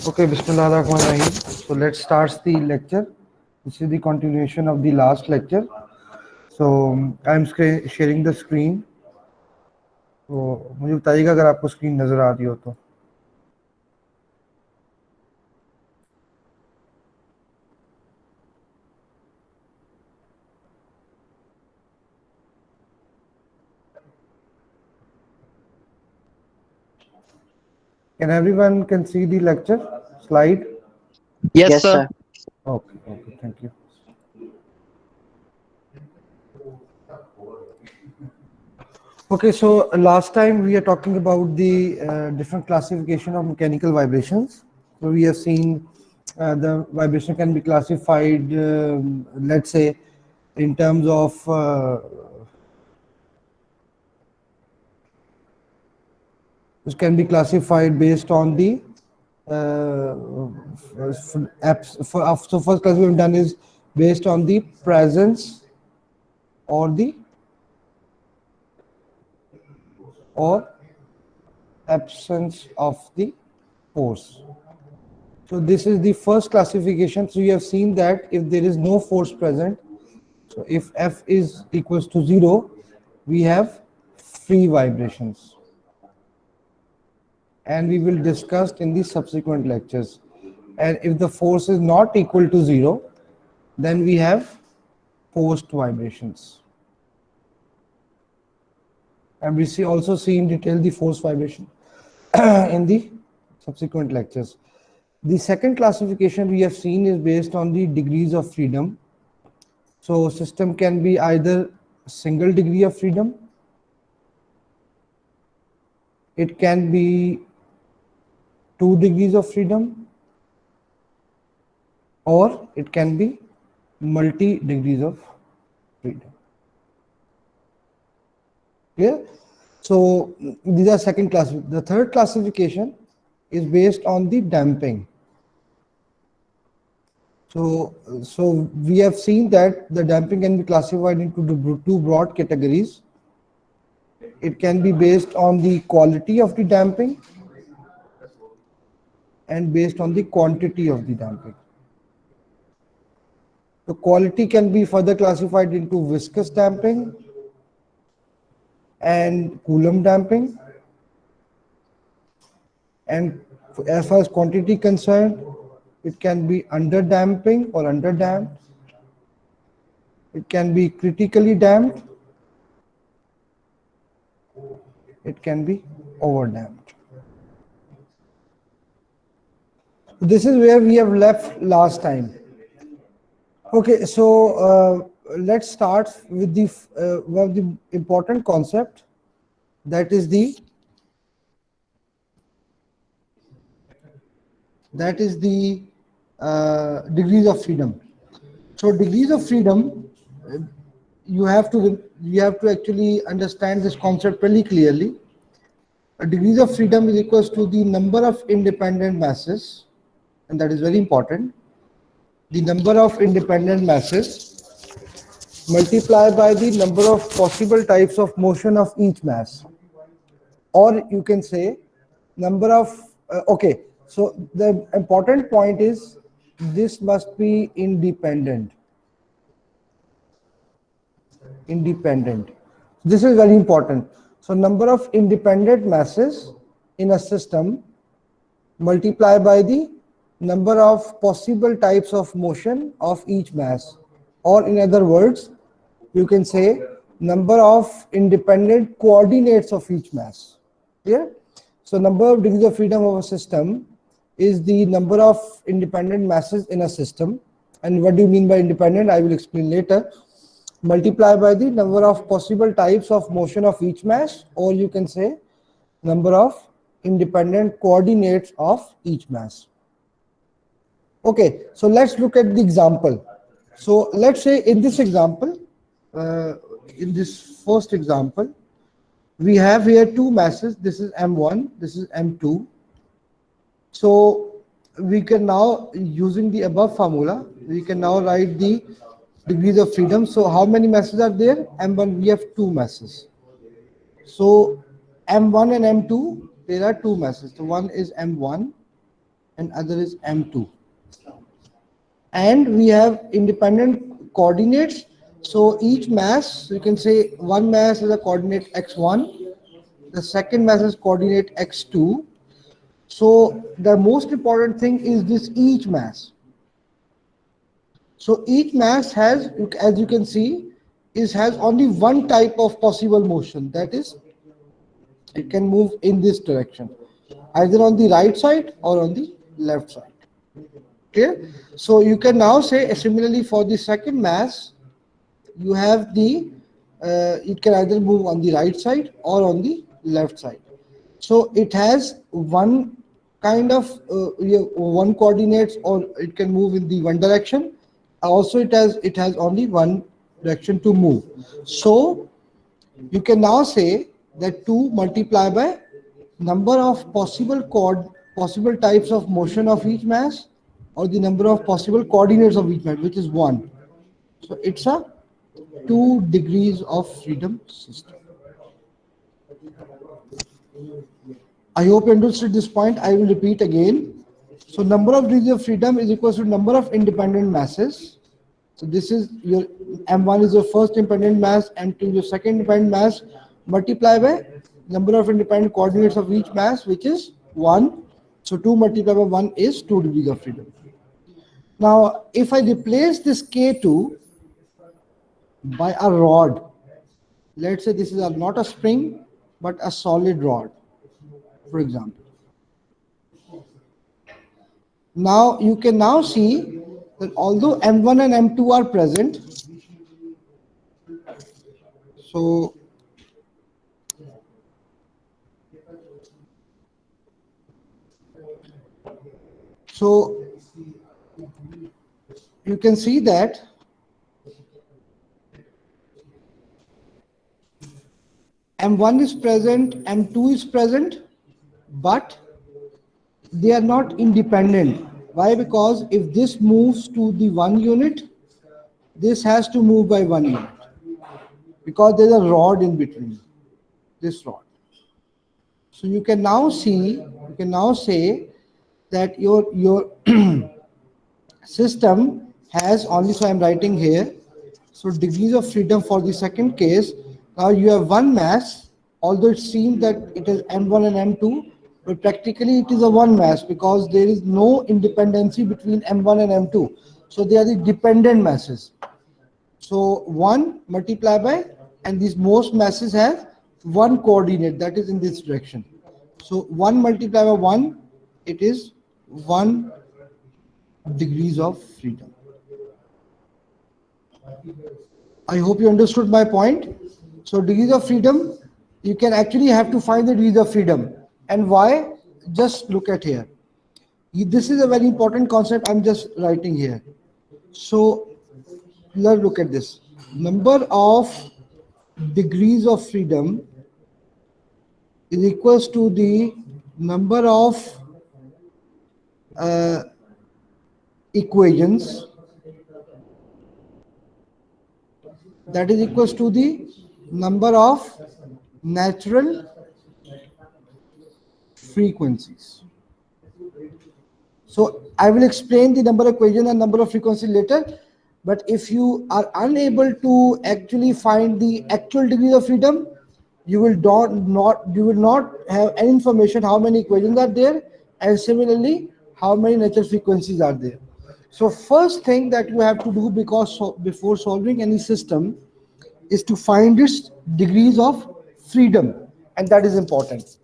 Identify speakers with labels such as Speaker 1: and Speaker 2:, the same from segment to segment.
Speaker 1: Okay, Bismillahirrahmanirrahim. So let's start the lecture. This is the continuation of the last lecture. So I'm sharing the screen. तो मुझे बताइएगा अगर आपको screen नजर आ रही हो तो. Can everyone can see the lecture slide?
Speaker 2: Yes,
Speaker 3: Yes,
Speaker 2: sir.
Speaker 3: sir.
Speaker 1: Okay, thank you. Okay, so last time we are talking about the different classification of mechanical vibrations. So we have seen the vibration can be classified, let's say, in terms of this can be classified based on the apps. So first class we've done is based on the presence or the or absence of the force. So this is the first classification. So you have seen that if there is no force present, so if F is equals to 0, we have free vibrations. And we will discuss in the subsequent lectures. And if the force is not equal to 0, then we have forced vibrations. And we also see in detail the force vibration in the subsequent lectures. The second classification we have seen is based on the degrees of freedom. So system can be either single degree of freedom, it can be 2 degrees of freedom, or it can be multi degrees of freedom. Clear? So these are second class. The third classification is based on the damping. So we have seen that the damping can be classified into two broad categories. It can be based on the quality of the damping and based on the quantity of the damping. The quality can be further classified into viscous damping and Coulomb damping. And as far as quantity concerned, it can be under damping or under damped. It can be critically damped. It can be over damped. This is where we have left last time. Okay, so let's start with one of the important concept, that is the degrees of freedom. So degrees of freedom, you have to actually understand this concept really clearly. Degrees of freedom is equals to the number of independent masses, and that is very important. The number of independent masses multiplied by the number of possible types of motion of each mass, or you can say number of okay, so the important point is this must be independent. This is very important. So number of independent masses in a system multiplied by the number of possible types of motion of each mass, or in other words, you can say number of independent coordinates of each mass. Clear? So number of degrees of freedom of a system is the number of independent masses in a system. And what do you mean by independent? I will explain later. Multiplied by the number of possible types of motion of each mass, or you can say number of independent coordinates of each mass. Okay, so let's look at the example. So let's say in this example, in this first example, we have here two masses. This is M1, this is M2. So we can now, using the above formula, we can now write the degrees of freedom. So how many masses are there? M1, we have two masses. So M1 and M2 there are two masses. So one is M1 and other is M2. And we have independent coordinates. So each mass, you can say one mass is a coordinate x1, the second mass is coordinate x2. So the most important thing is this each mass. So each mass has, as you can see, has only one type of possible motion. That is, it can move in this direction, either on the right side or on the left side. Okay. So you can now say similarly for the second mass, you have the it can either move on the right side or on the left side. So it has one kind of one coordinates, or it can move in the one direction. Also it has only one direction to move. So you can now say that 2 multiplied by number of possible types of motion of each mass, or the number of possible coordinates of each mass, which is 1. So it's a 2 degrees of freedom system. I hope you understood this point. I will repeat again. So number of degrees of freedom is equal to number of independent masses. So this is your M1 is your first independent mass, M2 is your second independent mass, multiply by number of independent coordinates of each mass, which is 1. So 2 multiplied by 1 is 2 degrees of freedom. Now, if I replace this K2 by a rod, let's say this is not a spring, but a solid rod, for example. Now, you can now see that although M1 and M2 are present, so you can see that M1 is present, M2 is present, but they are not independent. Why? Because if this moves to the 1 unit, this has to move by 1 unit, because there's a rod in between, this rod. So you can now say that your system has only, so I'm writing here, so degrees of freedom for the second case. Now you have one mass, although it seems that it is M1 and M2, but practically it is a one mass, because there is no independency between M1 and M2. So they are the dependent masses. So 1 multiplied by, and these most masses have one coordinate, that is in this direction. So 1 multiplied by 1, it is 1 degrees of freedom. I hope you understood my point. So degrees of freedom, you can actually have to find the degrees of freedom. And why? Just look at here. This is a very important concept I'm just writing here. So let's look at this. Number of degrees of freedom is equals to the number of equations, that is equals to the number of natural frequencies. So I will explain the number of equations and number of frequencies later. But if you are unable to actually find the actual degree of freedom, you will not have any information how many equations are there, and similarly how many natural frequencies are there. So first thing that you have to do, before solving any system, is to find its degrees of freedom, and that is important.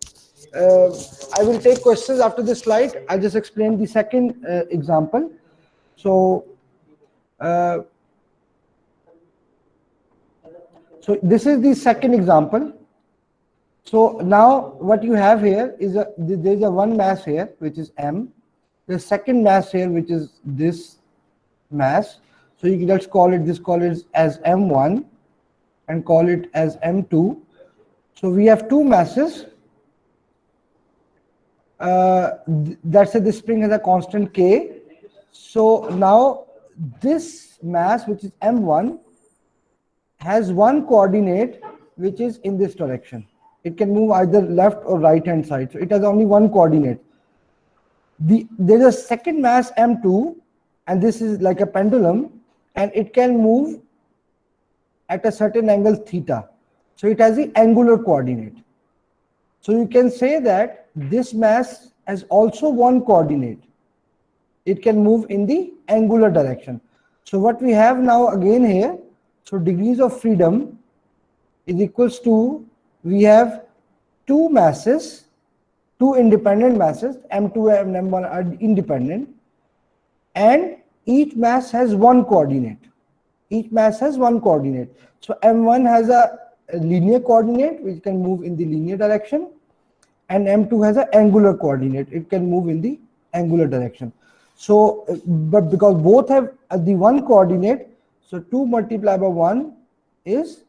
Speaker 1: I will take questions after this slide. I'll just explain the second example. So this is the second example. So now what you have here is there's a one mass here, which is M. The second mass here, which is this mass. So you can just call it as M1 and call it as M2. So we have two masses. Let's say this spring has a constant K. So now this mass, which is M1, has one coordinate which is in this direction. It can move either left or right hand side. So it has only one coordinate. There is a second mass m2, and this is like a pendulum, and it can move at a certain angle theta. So it has the angular coordinate. So you can say that this mass has also one coordinate. It can move in the angular direction. So what we have now again here, so degrees of freedom is equals to, we have two masses, two independent masses, m2 and m1 are independent, and each mass has one coordinate. Each mass has one coordinate. So m1 has a linear coordinate which can move in the linear direction, and m2 has an angular coordinate, it can move in the angular direction. So but because both have the one coordinate, so 2 multiplied by 1 is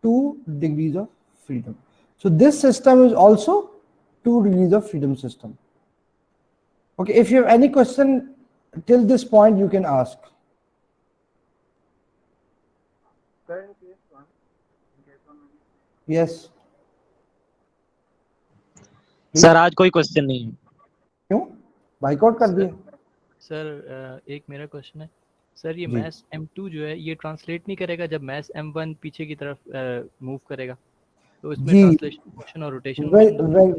Speaker 1: 2 degrees of freedom. So this system is also 2 degrees of freedom system. Okay, if you have any question till this point, you can ask. Yes.
Speaker 2: Sir आज कोई question नहीं है.
Speaker 1: क्यों boycott कर दिए?
Speaker 3: Sir एक मेरा question है सर, ये मैस m2 जो है ये ट्रांसलेट नहीं करेगा जब मैस m1 पीछे की तरफ मूव करेगा, तो इसमें ट्रांसलेशन मोशन और rotation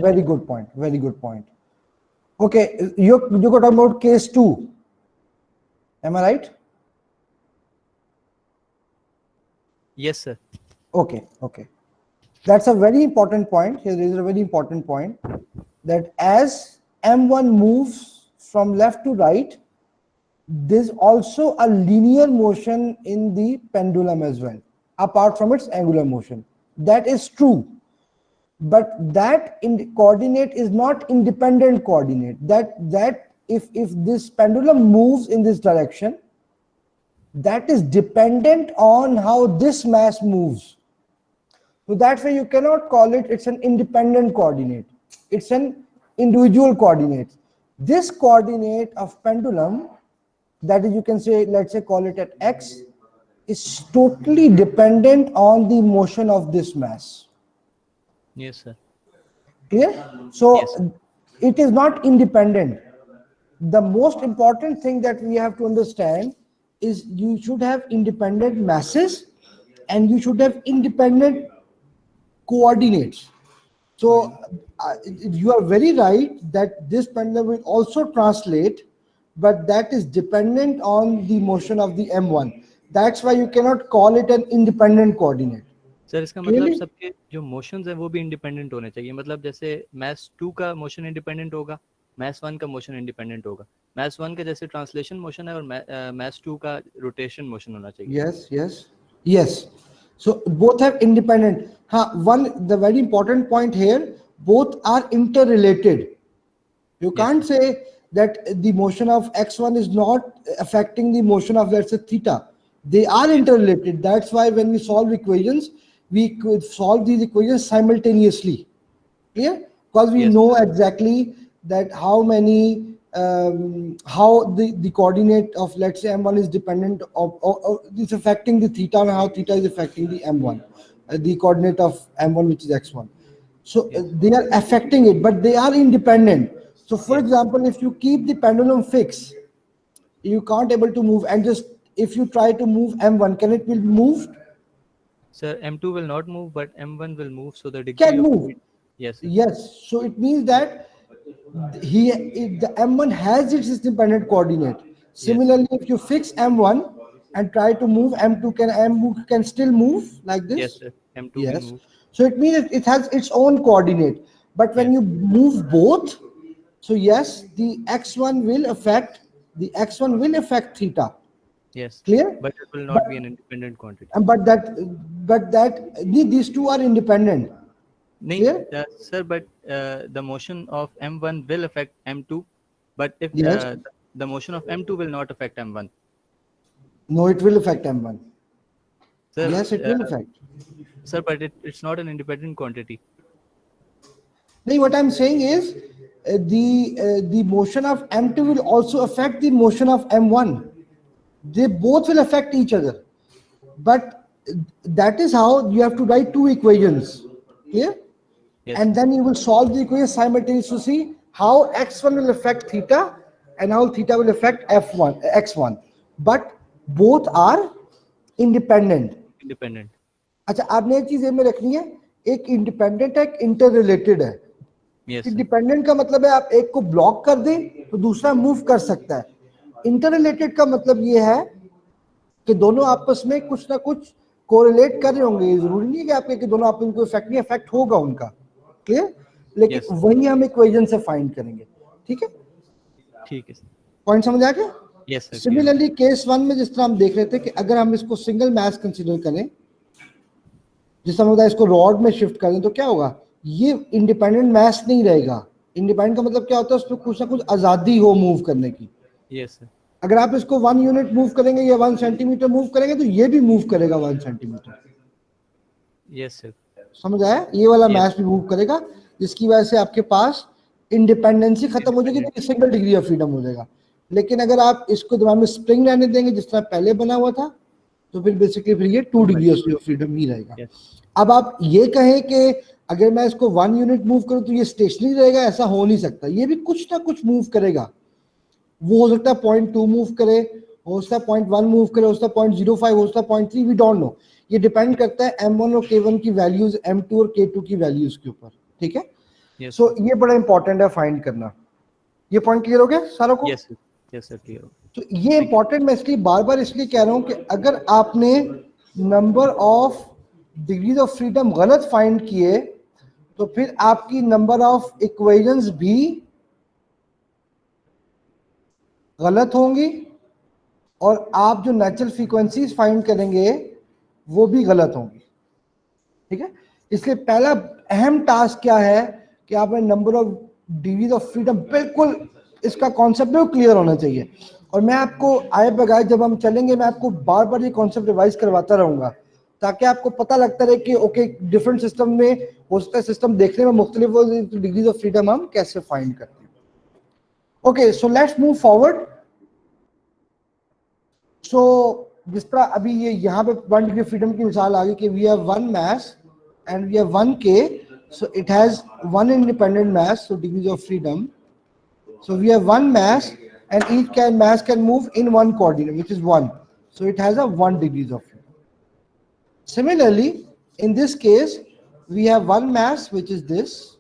Speaker 1: very good point. Okay, you got about case 2, am I right?
Speaker 3: Yes sir.
Speaker 1: Okay, that's a very important point. Here is a very important point, that as m1 moves from left to right, there's also a linear motion in the pendulum as well, apart from its angular motion. That is true, but that coordinate is not independent coordinate. That if this pendulum moves in this direction, that is dependent on how this mass moves. So that's why you cannot call it, it's an independent coordinate. It's an individual coordinate. This coordinate of pendulum, that is, you can say, let's say call it at x, is totally dependent on the motion of this mass.
Speaker 3: Yes sir.
Speaker 1: Clear? So
Speaker 3: yes,
Speaker 1: it is not independent. The most important thing that we have to understand is you should have independent masses and you should have independent coordinates. So you are very right that this pendulum will also translate, but that is dependent on the motion of the m1. That's why you cannot call it an independent coordinate.
Speaker 3: Sir इसका मतलब सबके जो motions है वो भी independent होने चाहिए. मतलब जैसे मैस 2 का मोशन इंडिपेंडेंट होगा, मैस 1 का मोशन इंडिपेंडेंट होगा. मैस 1 का जैसे ट्रांसलेशन मोशन है और मैस 2 का रोटेशन मोशन होना चाहिए.
Speaker 1: Yes. So both have independent. The very important point here, both are interrelated. You can't say that the motion of x1 is not affecting the motion of, let's say, theta. They are interrelated. That's why when we solve equations, we could solve these equations simultaneously. Clear? Because we know exactly that how many how the coordinate of, let's say, m1 is dependent of it's affecting the theta, and how theta is affecting the m1, the coordinate of m1, which is x1. So they are affecting it, but they are independent. So for example, if you keep the pendulum fixed, you can't able to move, and just if you try to move m1, can it will be moved?
Speaker 3: Sir, m2 will not move, but m1 will move. So the degree
Speaker 1: can move.
Speaker 3: Yes. Sir.
Speaker 1: Yes. So it means that the m1 has its independent coordinate. Similarly, if you fix m1 and try to move m2, can still move like this.
Speaker 3: Yes, sir. M2 will move.
Speaker 1: So it means it has its own coordinate. But when you move both, so yes, the x1 will affect theta.
Speaker 3: Yes.
Speaker 1: Clear?
Speaker 3: But it will not be an independent quantity.
Speaker 1: But these two are independent.
Speaker 3: Sir, but the motion of m1 will affect m2, but if the motion of m2 will not affect m1.
Speaker 1: No, it will affect m1.
Speaker 3: Sir,
Speaker 1: yes, it will affect.
Speaker 3: Sir, but it's not an independent quantity.
Speaker 1: No, what I'm saying is the motion of m2 will also affect the motion of m1. They both will affect each other. But that is how you have to write two equations. Clear?
Speaker 3: Yes.
Speaker 1: And then you will solve the equation simultaneously to see how x1 will affect theta and how theta will affect f1, x1. But both are independent.
Speaker 3: Independent.
Speaker 1: अच्छा, आपने एक चीज ये में रखनी है, एक independent है, एक इंटर रिलेटेड है.
Speaker 3: Yes, sir.
Speaker 1: इंडिपेंडेंट का मतलब है आप एक को ब्लॉक कर दें तो दूसरा मूव कर सकता है. इंटर रिलेटेड का मतलब ये है कि दोनों आपस में कुछ ना कुछ कोरिलेट कर रहे होंगे. ये जरूरी नहीं है कि आपके कि दोनों आपस में इफेक्ट नहीं, इफेक्ट होगा उनका. क्लियर? लेकिन
Speaker 3: Yes.
Speaker 1: वही हम इक्वेशन से फाइंड करेंगे. ठीक है,
Speaker 3: ठीक है सर.
Speaker 1: पॉइंट समझ आ गया?
Speaker 3: Yes, sir.
Speaker 1: सिमिलरली केस 1 में जिस तरह हम देख रहे थे कि अगर हम इसको सिंगल मास कंसीडर करें, जिस तरह इसको रॉड में शिफ्ट करें तो क्या होगा, ये इंडिपेंडेंट मास नहीं रहेगा. इंडिपेंडेंट का मतलब क्या होता है, उसमें कुछ ना कुछ आजादी हो मूव करने की.
Speaker 3: Yes, sir.
Speaker 1: अगर आप इसको 1 यूनिट मूव करेंगे या 1 सेंटीमीटर मूव करेंगे तो ये भी मूव करेगा 1 सेंटीमीटर.
Speaker 3: Yes, sir.
Speaker 1: समझ आया? ये वाला
Speaker 3: Yes.
Speaker 1: मैच भी मूव करेगा, जिसकी वजह से आपके पास इंडिपेंडेंसी खत्म हो जाएगी, तो सिंगल डिग्री ऑफ फ्रीडम हो जाएगा. लेकिन अगर आप इसको दिमाग में स्प्रिंग रहने देंगे जिस तरह पहले बना हुआ था, तो फिर बेसिकली फिर ये 2 डिग्री ऑफ फ्रीडम ही रहेगा.
Speaker 3: Yes.
Speaker 1: अब आप ये कहें कि अगर मैं इसको 1 यूनिट मूव करूं तो ये स्टेशनरी रहेगा, ऐसा हो नहीं सकता. ये भी कुछ ना कुछ मूव करेगा. वो हो सकता है 0.2 मूव करे, हो सकता है 0.1 मूव करे, हो सकता है 0.05, हो सकता है 0.3, वी डोंट नो. ये डिपेंड करता है M1 और K1 की वैल्यूज, M2 और K2 की वैल्यूज के ऊपर. ठीक है?
Speaker 3: Yes,
Speaker 1: सो
Speaker 3: sir.
Speaker 1: ये बड़ा इंपॉर्टेंट है फाइंड करना. ये पॉइंट क्लियर हो गया सारों को?
Speaker 3: Yes, sir. Yes, sir. Clear.
Speaker 1: तो ये इंपॉर्टेंट मैं इसलिए बार बार इसलिए कह रहा हूं कि अगर आपने number of degrees of freedom गलत फाइंड किए तो फिर आपकी नंबर ऑफ इक्वेशंस भी गलत होंगी और आप जो नेचुरल फ्रीक्वेंसीज फाइंड करेंगे वो भी गलत होंगी. ठीक है? इसलिए पहला अहम टास्क क्या है कि आपने number of degrees of freedom, बिल्कुल इसका कॉन्सेप्ट में क्लियर होना चाहिए. और मैं आपको आए बगैर जब हम चलेंगे मैं आपको बार बार ये कॉन्सेप्ट रिवाइज करवाता रहूंगा ताकि आपको पता लगता रहे कि ओके डिफरेंट सिस्टम में हो सकता है सिस्टम देखने में मुख्तलिफ हो, डिग्रीज ऑफ फ्रीडम हम कैसे फाइंड करते हैं. Okay, so let's move forward. So जिस तरह अभी ये यहाँ पे 1 डिग्री फ्रीडम की मिसाल आ गई कि we have 1 mass and we have 1 K, so it has 1 independent mass, so degrees of freedom. So we have 1 mass and each mass can move in 1 coordinate, which is 1. So it has a 1 degrees of freedom. Similarly, in this case, we have 1 mass, which is this,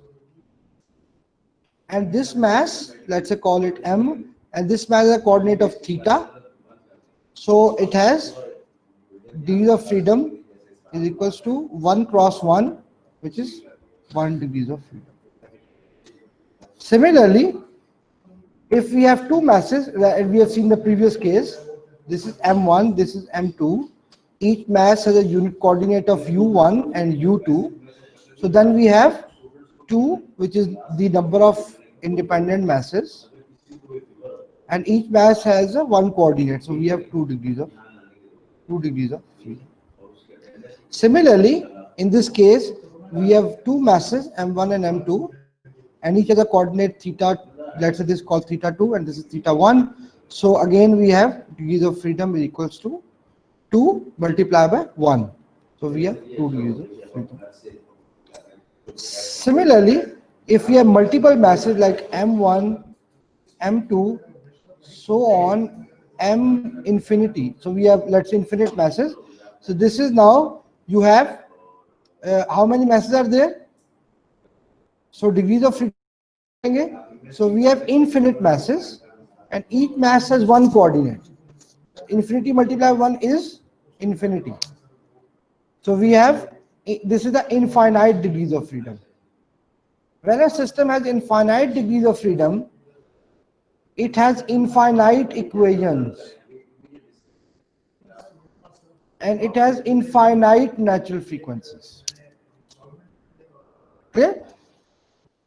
Speaker 1: and this mass, let's say call it M, and this mass is a coordinate of theta. So it has degrees of freedom is equals to 1 cross 1, which is 1 degrees of freedom. Similarly, if we have 2 masses, we have seen the previous case, this is M1, this is M2, each mass has a unit coordinate of U1 and U2. So then we have 2, which is the number of independent masses, and each mass has a 1 coordinate. So we have 2 degrees of freedom. Similarly, in this case, we have 2 masses, M1 and M2, and each has a coordinate theta. Let's say this is called theta 2 and this is theta 1. So again, we have degrees of freedom is equals to 2 multiplied by 1. So we have 2 degrees of freedom. Similarly, if we have multiple masses like M1, M2, so on, M infinity. So we have, let's say, infinite masses. So this is now you have how many masses are there? So degrees of freedom. So we have infinite masses, and each mass has 1 coordinate. Infinity multiplied 1 is infinity. So we have, this is the infinite degrees of freedom. When a system has infinite degrees of freedom, it has infinite equations and it has infinite natural frequencies. Clear?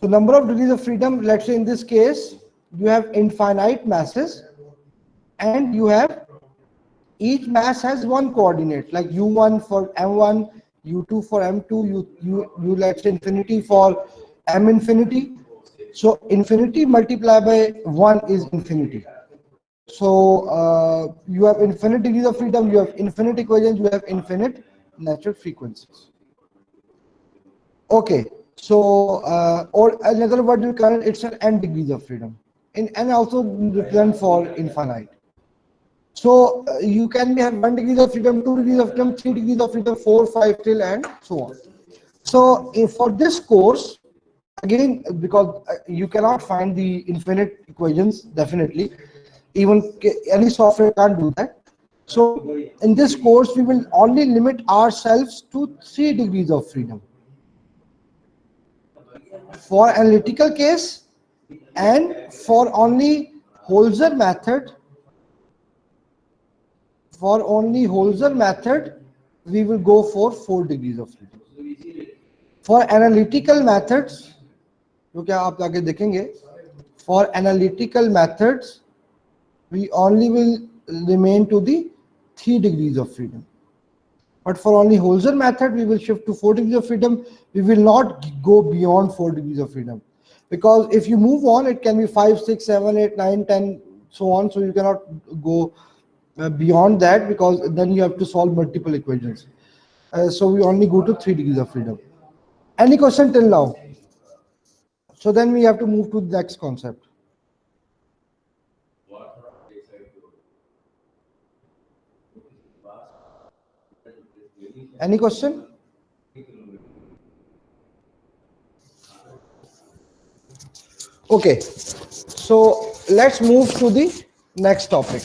Speaker 1: So number of degrees of freedom, let's say in this case, you have infinite masses and you have, each mass has 1 coordinate, like U1 for M1, U2 for M2, you let's say infinity for M infinity. So infinity multiplied by 1 is infinity. So you have infinite degrees of freedom, you have infinite equations, you have infinite natural frequencies. Okay, So, or another word will current, it's an n degrees of freedom. And also represent for infinite. So you can have 1 degree of freedom, 2 degrees of freedom, 3 degrees of freedom, 4, 5 till and so on. So for this course, again, because you cannot find the infinite equations, definitely. Even any software can't do that. So in this course, we will only limit ourselves to 3 degrees of freedom. For analytical case and for only Holzer method, we will go for 4 degrees of freedom. For analytical methods, जो क्या आप आगे देखेंगे, for analytical methods, we only will remain to the 3 degrees of freedom. But for only Holzer method, we will shift to 4 degrees of freedom. We will not go beyond 4 degrees of freedom. Because if you move on, it can be 5, 6, 7, 8, 9, 10, so on. So you cannot go beyond that, because then you have to solve multiple equations. So we only go to 3 degrees of freedom. Any question till now? So then we have to move to the next concept. Any question? Okay, so let's move to the next topic.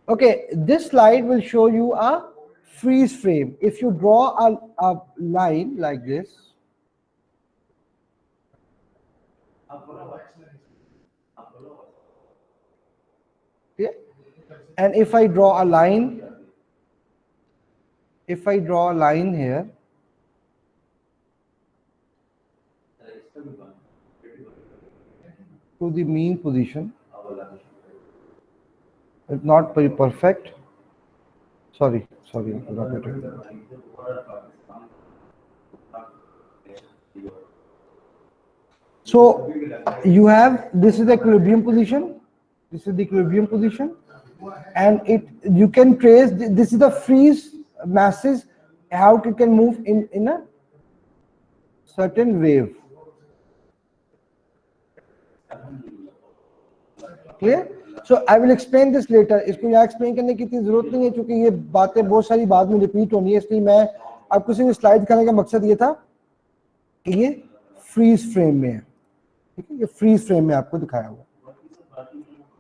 Speaker 1: Okay, this slide will show you a freeze frame. If you draw a line like this, okay, and if I draw a line, here, to the mean position, it's not very perfect. Sorry, I forgot it. So you have, this is the equilibrium position. And you can trace, this is the freeze masses, how it can move in a certain wave. Clear? So I will explain this later. इसको यहाँ explain करने की इतनी जरूरत नहीं है, क्योंकि ये बातें बहुत सारी बाद में repeat होनी है, इसलिए मैं आपको सिर्फ स्लाइड दिखाने का मकसद ये था कि ये freeze frame में है, ठीक है, ये freeze frame में आपको दिखाया हुआ.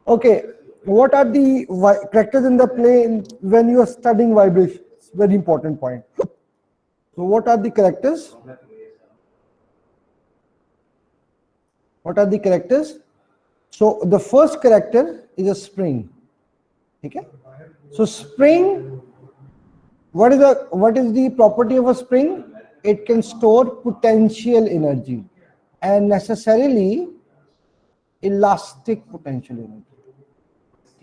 Speaker 1: Okay, what are the characters in the plane when you are studying vibration? Very important point. So what are the characters? So the first character is a spring. Okay? So spring, what is the property of a spring? It can store potential energy and necessarily elastic potential energy.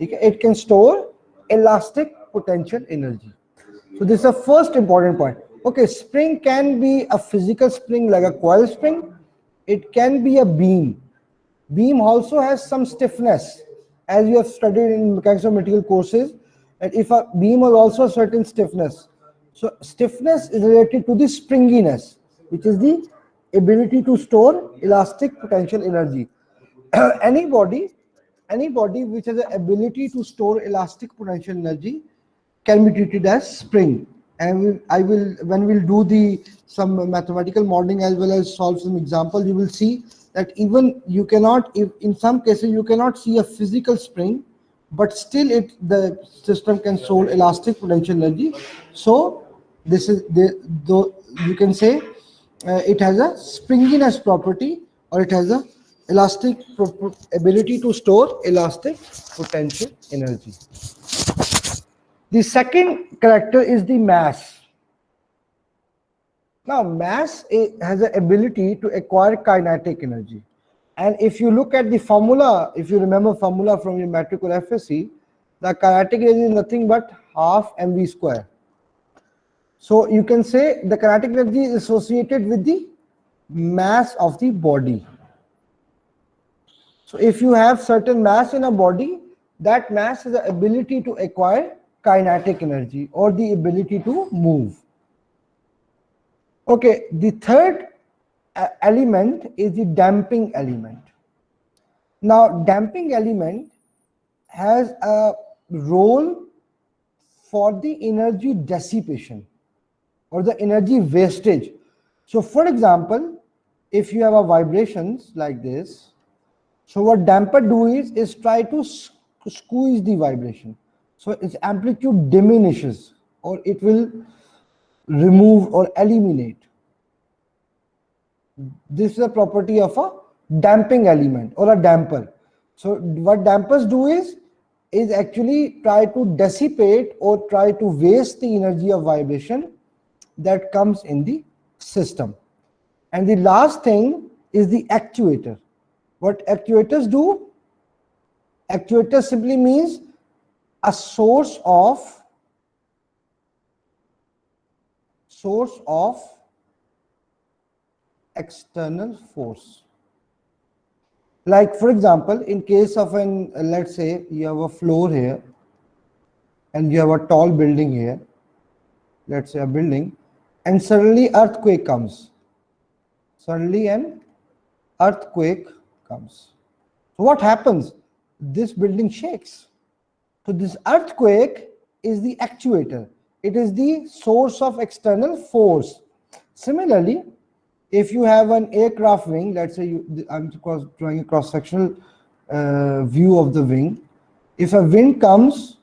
Speaker 1: Okay? It can store elastic potential energy. So this is the first important point. Okay, spring can be a physical spring like a coil spring. It can be a beam. Beam also has some stiffness, as you have studied in mechanics of material courses, that if a beam has also a certain stiffness. So which is related to the springiness, which is the ability to store elastic potential energy. Any body which has the ability to store elastic potential energy can be treated as spring. And when we'll do some mathematical modeling as well as solve some examples, you will see that even you cannot, in some cases you cannot see a physical spring, but still the system can store elastic potential energy. So this is you can say it has a springiness property, or it has a elastic ability to store elastic potential energy. The second character is the mass. Now mass has the ability to acquire kinetic energy. And if you look at the formula, if you remember formula from your metric or FSC, the kinetic energy is nothing but half mv square. So you can say the kinetic energy is associated with the mass of the body. So if you have certain mass in a body, that mass has the ability to acquire kinetic energy or the ability to move. Okay, the third element is the damping element. Now, damping element has a role for the energy dissipation or the energy wastage. So for example, if you have a vibrations like this, so what damper do is try to squeeze the vibration. So its amplitude diminishes, or it will remove or eliminate. This is a property of a damping element or a damper. So what dampers do is actually try to dissipate or try to waste the energy of vibration that comes in the system. And the last thing is the actuator. What actuators do? Actuator simply means a source of external force. Like for example, in case of an, let's say you have a floor here and you have a tall building here, let's say a building, and suddenly earthquake comes. Suddenly an earthquake comes. So what happens? This building shakes. So this earthquake is the actuator. It is the source of external force. Similarly, if you have an aircraft wing, let's say I'm drawing a cross-sectional view of the wing. If a wind comes,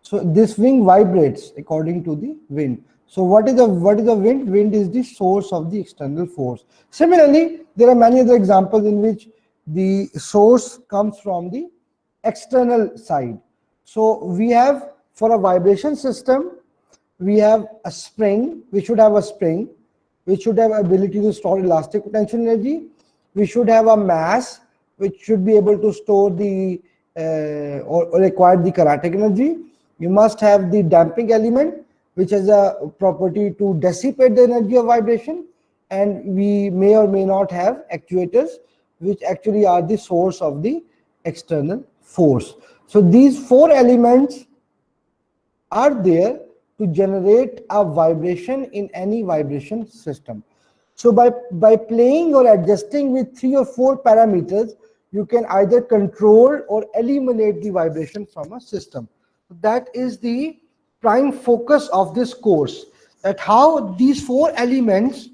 Speaker 1: so this wing vibrates according to the wind. So what is the wind? Wind is the source of the external force. Similarly, there are many other examples in which the source comes from the external side. So we have, for a vibration system, we have a spring. We should have a spring which should have ability to store elastic potential energy. We should have a mass which should be able to store the or require the kinetic energy. You must have the damping element, which has a property to dissipate the energy of vibration, and we may or may not have actuators, which actually are the source of the external force. So these four elements are there to generate a vibration in any vibration system. So by playing or adjusting with 3 or 4 parameters, you can either control or eliminate the vibration from a system. That is the prime focus of this course, that how these 4 elements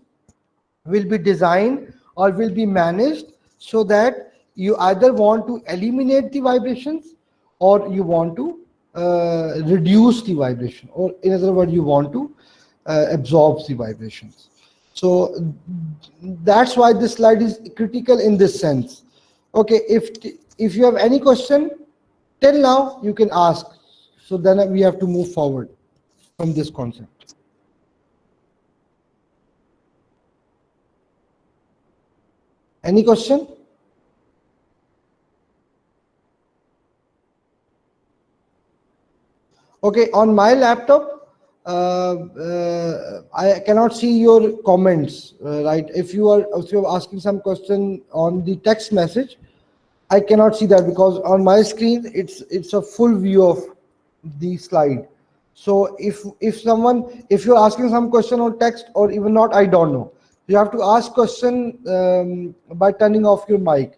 Speaker 1: will be designed or will be managed, so that you either want to eliminate the vibrations or you want to reduce the vibration, or in other words, you want to absorb the vibrations. So that's why this slide is critical in this sense. Okay, if you have any question till now, you can ask. So then we have to move forward from this concept. Any question? Okay, on my laptop, I cannot see your comments, right? If you are asking some question on the text message, I cannot see that, because on my screen it's a full view of the slide. So if you're asking some question on text or even not, I don't know. You have to ask question by turning off your mic.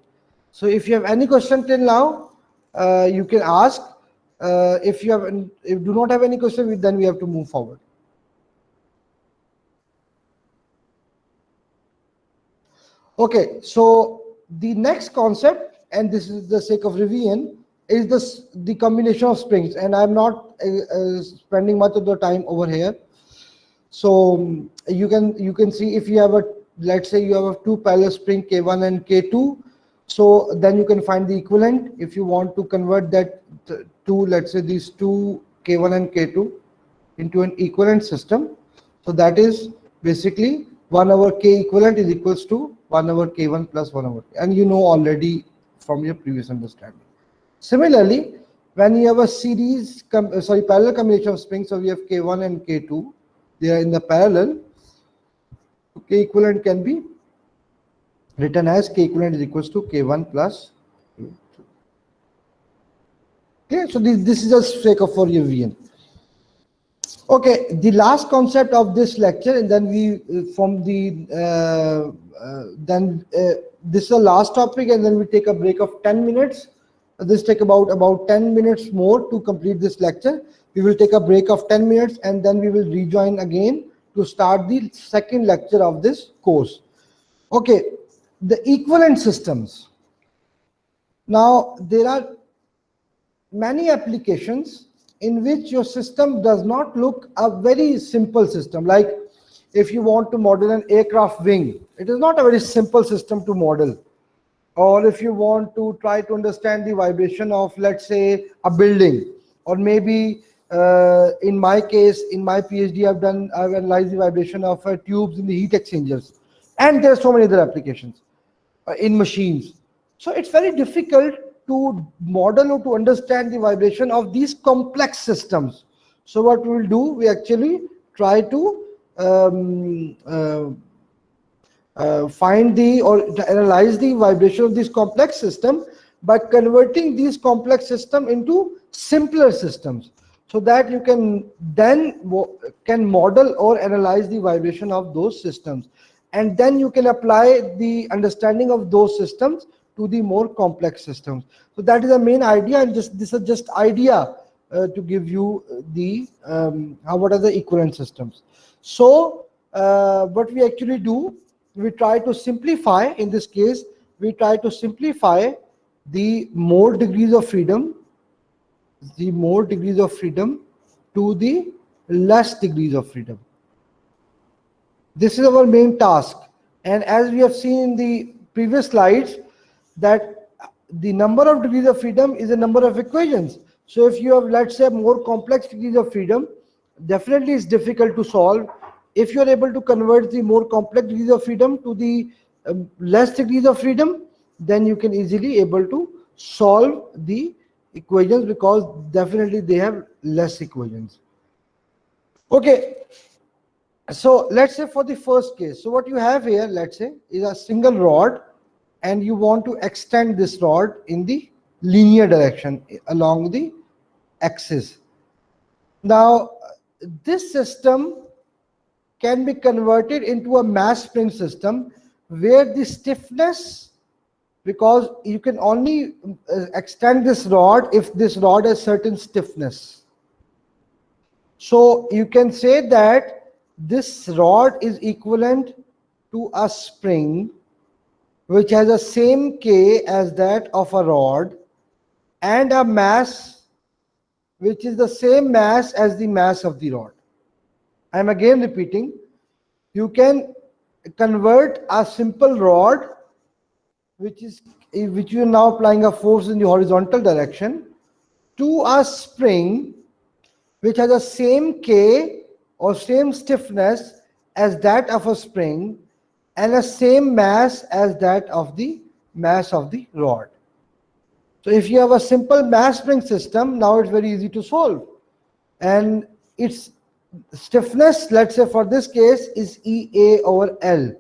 Speaker 1: So if you have any question till now, you can ask. If you do not have any question, then we have to move forward. Okay, so the next concept, and this is the sake of revision, is the combination of springs, and I'm not spending much of the time over here. So you can see, if you have let's say you have a 2 parallel spring K1 and K2, so then you can find the equivalent. If you want to convert that to, let's say, these 2 K1 and K2 into an equivalent system, so that is basically 1 over K equivalent is equals to 1 over K1 plus 1 over K, and you know already from your previous understanding. Similarly, when you have a parallel combination of springs, so we have K1 and K2, they are in the parallel, K equivalent can be written as K equivalent is equals to K1 plus K2. Okay, so this is just sake of for revision. Okay, the last concept of this lecture, and then we from the this is the last topic, and then we take a break of 10 minutes. This take about 10 minutes more to complete this lecture. We will take a break of 10 minutes, and then we will rejoin again to start the second lecture of this course. Okay, the equivalent systems. Now there are many applications in which your system does not look a very simple system. Like if you want to model an aircraft wing, it is not a very simple system to model. Or if you want to try to understand the vibration of, let's say, a building, or maybe in my case, in my PhD, I've analyzed the vibration of tubes in the heat exchangers, and there are so many other applications in machines. So it's very difficult to model or to understand the vibration of these complex systems. So what we will do, we actually try to find the or to analyze the vibration of this complex system by converting these complex system into simpler systems, so that you can then can model or analyze the vibration of those systems, and then you can apply the understanding of those systems to the more complex systems. So that is the main idea, and this is just idea to give you the what are the equivalent systems. So what we actually do, we try to simplify. In this case, we try to simplify the more degrees of freedom, to the less degrees of freedom. This is our main task. And as we have seen in the previous slides, that the number of degrees of freedom is a number of equations. So if you have, let's say, more complex degrees of freedom, definitely it's difficult to solve. If you are able to convert the more complex degrees of freedom to the less degrees of freedom, then you can easily able to solve the equations, because definitely they have less equations. Okay, so let's say for the first case, so what you have here, let's say, is a single rod, and you want to extend this rod in the linear direction along the axis. Now this system can be converted into a mass spring system, where the stiffness, because you can only extend this rod if this rod has certain stiffness. So you can say that this rod is equivalent to a spring which has the same K as that of a rod, and a mass which is the same mass as the mass of the rod. I am again repeating, you can convert a simple rod which you are now applying a force in the horizontal direction, to a spring which has the same K or same stiffness as that of a spring, and the same mass as that of the mass of the rod. So if you have a simple mass spring system, now it's very easy to solve. And its stiffness, let's say for this case, is EA over L,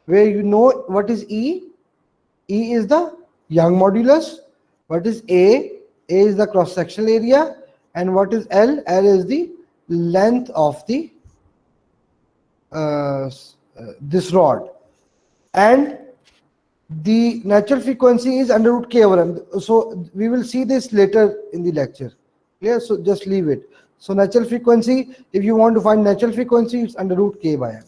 Speaker 1: where you know what is E? E is the Young modulus. What is A? A is the cross-sectional area. And what is L? L is the length of the this rod. And the natural frequency is under root K over M. So we will see this later in the lecture. Yeah, so just leave it. So natural frequency, if you want to find natural frequency, it's under root K by M.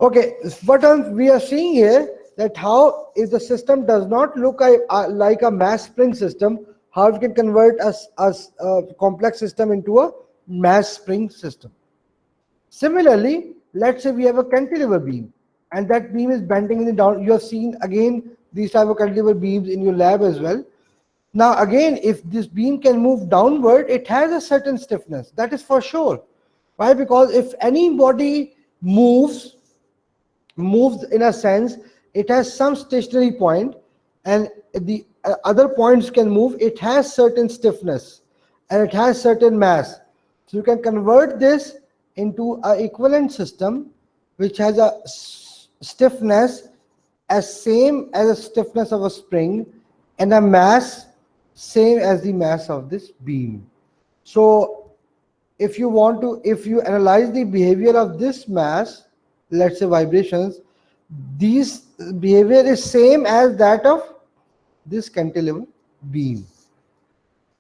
Speaker 1: Okay, what we are seeing here, that how if the system does not look like a mass spring system, how we can convert a complex system into a mass spring system. Similarly, let's say we have a cantilever beam, and that beam is bending in the down. You have seen again these type of cantilever beams in your lab as well. Now again, if this beam can move downward, it has a certain stiffness, that is for sure. Why? Because if any body moves in a sense, it has some stationary point, and the other points can move. It has certain stiffness and it has certain mass. So you can convert this into an equivalent system which has a stiffness as same as a stiffness of a spring, and a mass same as the mass of this beam. So if you analyze the behavior of this mass, let's say vibrations, these behavior is same as that of this cantilever beam.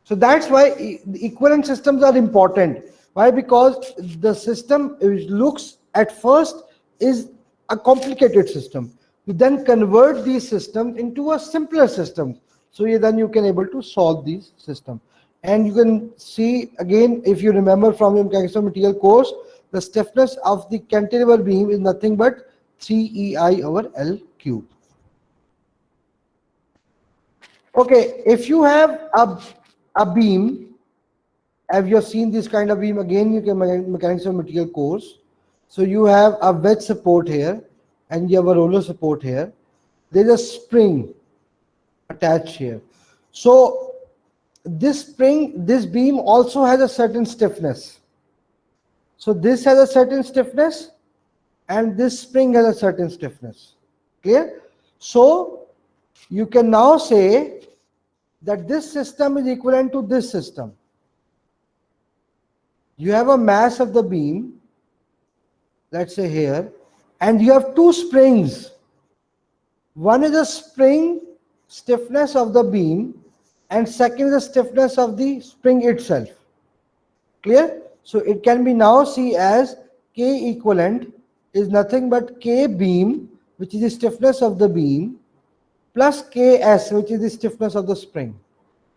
Speaker 1: So that's why the equivalent systems are important. Why? Because the system which looks at first is a complicated system. You then convert these systems into a simpler system. So then you can able to solve these systems. And you can see again, if you remember from your mechanics of material course, the stiffness of the cantilever beam is nothing but 3EI over L cube. Okay, if you have a beam, have you seen this kind of beam? Again, you can mechanics of material course. So you have a wedge support here, and you have a roller support here. There's a spring attached here. So this beam also has a certain stiffness. So this has a certain stiffness, and this spring has a certain stiffness. Clear? So you can now say that this system is equivalent to this system. You have a mass of the beam, let's say here, and you have two springs. One is the spring stiffness of the beam, and second is the stiffness of the spring itself. Clear? So it can be now seen as K equivalent is nothing but K beam, which is the stiffness of the beam, plus Ks, which is the stiffness of the spring.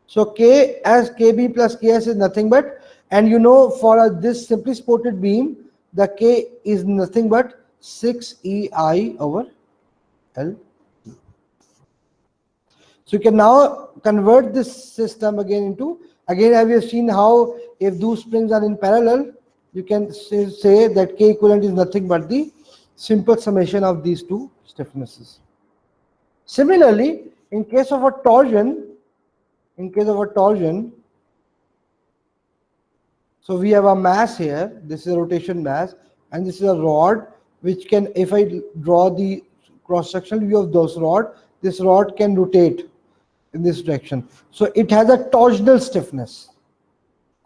Speaker 1: So K as KB plus Ks is nothing but, and you know, for this simply supported beam, the K is nothing but 6EI over L. So you can now convert this system again into, again have you seen how if those springs are in parallel, you can say that K equivalent is nothing but the simple summation of these two stiffnesses. Similarly, in case of a torsion, so we have a mass here, this is a rotation mass, and this is a rod which can, if I draw the cross-sectional view of those rod, this rod can rotate in this direction. So it has a torsional stiffness.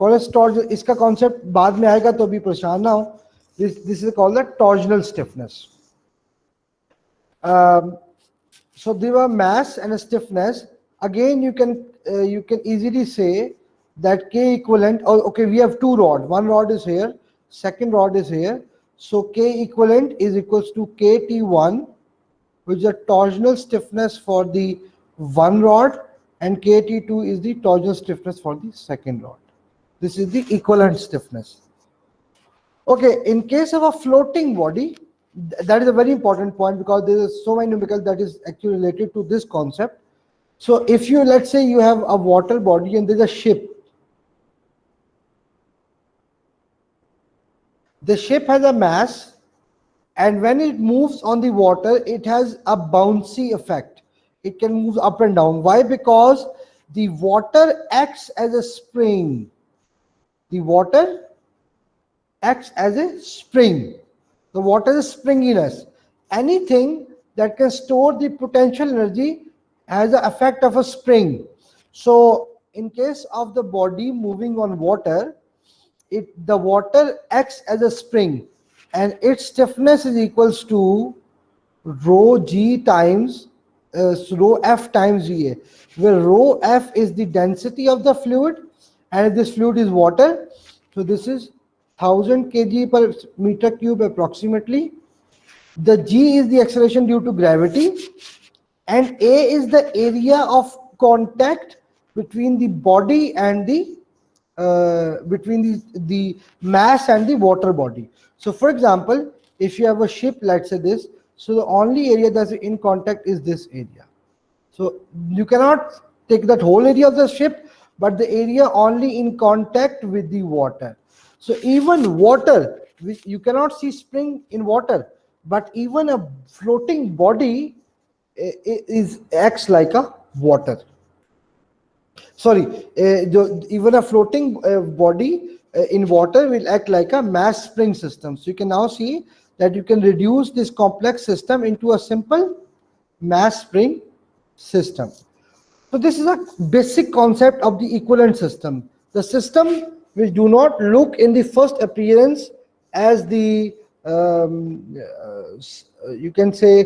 Speaker 1: इसका concept बाद में आएगा तो अभी परेशान ना हो. This is called the torsional stiffness. So there were mass and a stiffness. Again, you can easily say that K equivalent. Okay, we have two rods. One rod is here, second rod is here. So K equivalent is equals to KT1, which is a torsional stiffness for the one rod, and KT2 is the torsional stiffness for the second rod. This is the equivalent stiffness. Okay, in case of a floating body, that is a very important point because there is so many numericals that is actually related to this concept. So if you, let's say you have a water body and there's a ship. The ship has a mass, and when it moves on the water, it has a bouncy effect. It can move up and down. Why? Because the water acts as a spring. The water acts as a spring. The water is springiness. Anything that can store the potential energy has the effect of a spring. So in case of the body moving on water, the water acts as a spring, and its stiffness is equals to rho G times rho F times VA, where rho F is the density of the fluid, and this fluid is water. So this is 1000 kg per meter cube approximately. The G is the acceleration due to gravity, and A is the area of contact between the body and the between the mass and the water body. So for example, if you have a ship, let's say this, so the only area that's in contact is this area. So you cannot take that whole area of the ship, but the area only in contact with the water. So even water, you cannot see spring in water, but even a floating body acts like a water. Sorry, even a floating body in water will act like a mass spring system. So you can now see that you can reduce this complex system into a simple mass spring system. So this is a basic concept of the equivalent system. The system which do not look in the first appearance as the you can say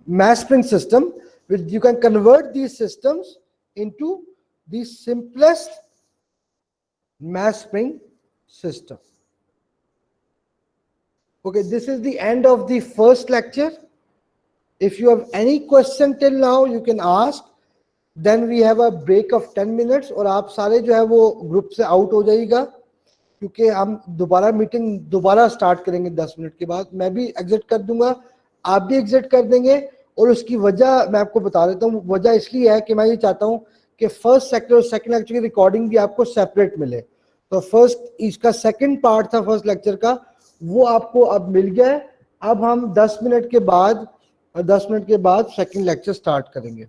Speaker 1: mass spring system, which you can convert these systems into the simplest mass spring system. Okay, this is the end of the first lecture. If you have any question till now, you can ask. Then we have a break of 10 minutes और आप सारे जो है वो group से out हो जाइएगा, क्योंकि हम दोबारा मीटिंग दोबारा स्टार्ट करेंगे 10 मिनट के बाद. मैं भी एग्जिट कर दूंगा, आप भी एग्जिट कर देंगे. और उसकी वजह मैं आपको बता देता हूँ. वजह इसलिए है कि मैं ये चाहता हूँ कि फर्स्ट सेक्टर और सेकंड लेक्चर की रिकॉर्डिंग भी आपको सेपरेट मिले. तो फर्स्ट इसका सेकंड पार्ट था फर्स्ट लेक्चर का, वो आपको अब मिल गया है. अब हम 10 मिनट के बाद सेकंड लेक्चर स्टार्ट करेंगे.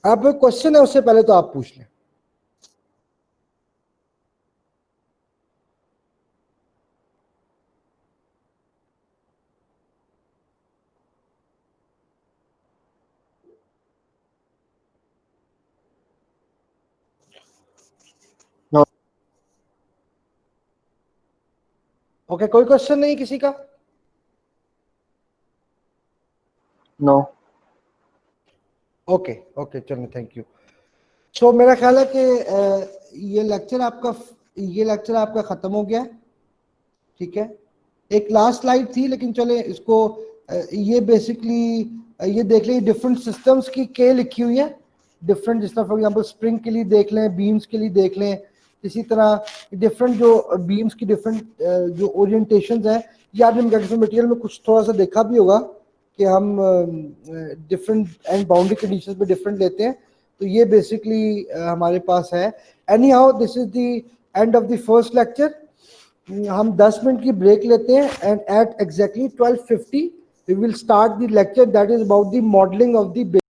Speaker 1: आप कोई क्वेश्चन है उससे पहले तो आप पूछ लें.
Speaker 2: No.
Speaker 1: ओके, कोई क्वेश्चन नहीं किसी का?
Speaker 2: No.
Speaker 1: ओके ओके, चलो थैंक यू. सो मेरा ख्याल है कि ये लेक्चर आपका खत्म हो गया. ठीक है, एक लास्ट स्लाइड थी लेकिन चले इसको ये बेसिकली ये देख लें. डिफरेंट सिस्टम्स की के लिखी हुई है डिफरेंट, जिस तरह फॉर एग्जांपल स्प्रिंग के लिए देख लें, बीम्स के लिए देख लें. इसी तरह डिफरेंट जो बीम्स की डिफरेंट जो ओरिएंटेशंस हैं, ये आपने मैकेनिकल मटेरियल में कुछ थोड़ा सा देखा भी होगा कि हम डिफरेंट एंड बाउंड्री कंडीशंस पे डिफरेंट लेते हैं. तो ये बेसिकली हमारे पास है. Anyhow, this is the end of the first lecture. हम 10 मिनट की ब्रेक लेते हैं and at exactly 12:50 we will start the lecture that is about the modelling of the